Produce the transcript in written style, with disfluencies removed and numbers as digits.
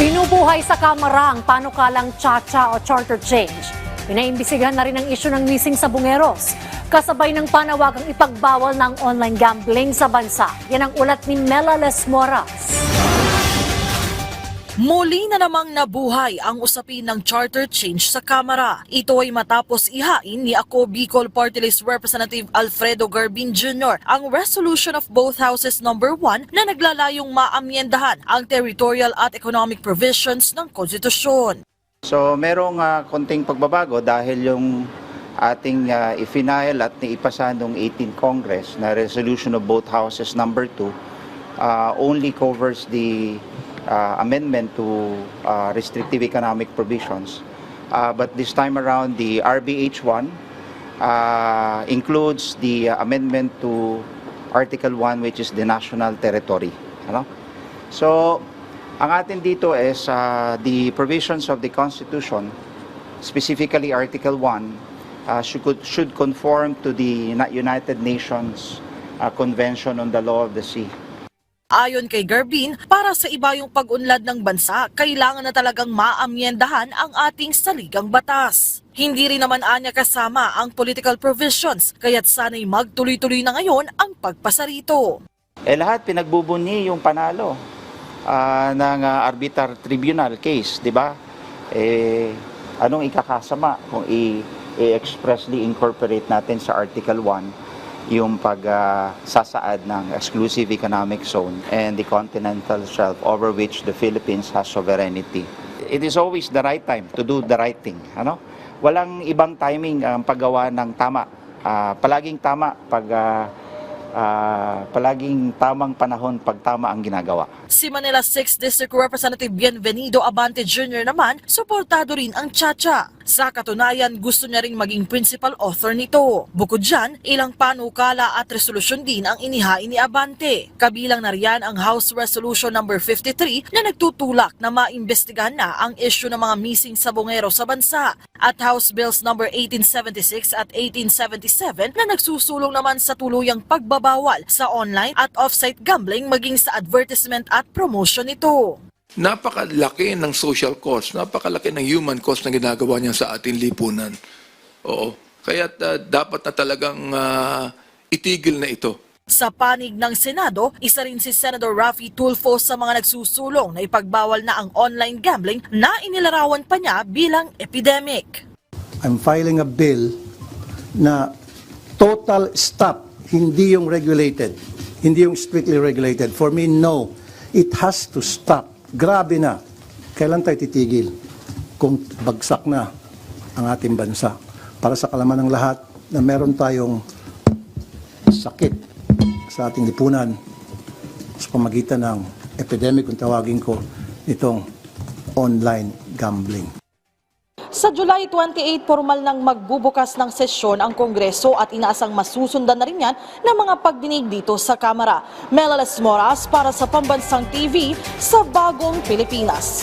Binubuhay sa Kamara ang panukalang Chacha o Charter Change. Pinaimbisigan na rin ang isyu ng missing sa Bungeros. Kasabay ng panawagang ipagbawal ng online gambling sa bansa. Yan ang ulat ni Mela Lesmoras. Muli na namang nabuhay ang usapin ng charter change sa Kamara. Ito ay matapos ihain ni Ako Bicol Party List Representative Alfredo Garbin Jr. ang Resolution of Both Houses No. 1 na naglalayong maamyendahan ang territorial at economic provisions ng konstitusyon. So merong konting pagbabago dahil yung ating i-final at niipasa noong 18th Congress na Resolution of Both Houses No. 2 only covers the amendment to restrictive economic provisions. But this time around, the RBH 1 includes the amendment to Article 1, which is the national territory. So, ang atin dito is the provisions of the Constitution, specifically Article 1, should conform to the United Nations Convention on the Law of the Sea. Ayon kay Garbin, para sa iba yung pag-unlad ng bansa, kailangan na talagang maamyendahan ang ating saligang batas. Hindi rin naman anya kasama ang political provisions, kaya't sana'y magtuloy-tuloy na ngayon ang pagpasarito. Lahat pinagbubunyi yung panalo ng arbitral tribunal case, di ba? Anong ikakasama kung i-expressly incorporate natin sa Article 1 yung pagsasaad ng exclusive economic zone and the continental shelf over which the Philippines has sovereignty. It is always the right time to do the right thing. Walang ibang timing ang paggawa ng tama. Palaging tama pag palaging tamang panahon pag tama ang ginagawa. Si Manila 6th District Representative Bienvenido Abante Jr. naman, suportado rin ang Chacha. Sa katunayan, gusto niya ring maging principal author nito. Bukod dyan, ilang panukala at resolusyon din ang inihain ni Abante. Kabilang na riyan ang House Resolution No. 53 na nagtutulak na maimbestigahan na ang issue ng mga missing sabongero sa bansa at House Bills No. 1876 at 1877 na nagsusulong naman sa tuluyang pagbabawal sa online at off-site gambling maging sa advertisement at promotion nito. Napakalaki ng social cost, napakalaki ng human cost na ginagawa niya sa ating lipunan. Oo. Kaya dapat na talagang itigil na ito. Sa panig ng Senado, isa rin si Senator Raffy Tulfo sa mga nagsusulong na ipagbawal na ang online gambling na inilarawan pa niya bilang epidemic. I'm filing a bill na total stop, hindi yung regulated, hindi yung strictly regulated. For me, no. It has to stop. Grabe na. Kailan tayo titigil kung bagsak na ang ating bansa? Para sa kalaman ng lahat na meron tayong sakit sa ating lipunan sa pamagitan ng epidemic, kung tawagin ko, nitong online gambling. Sa July 28, formal nang magbubukas ng sesyon ang Kongreso at inaasang masusundan na rin yan ng mga pagdinig dito sa Kamara. Mela Lesmoras para sa Pambansang TV sa Bagong Pilipinas.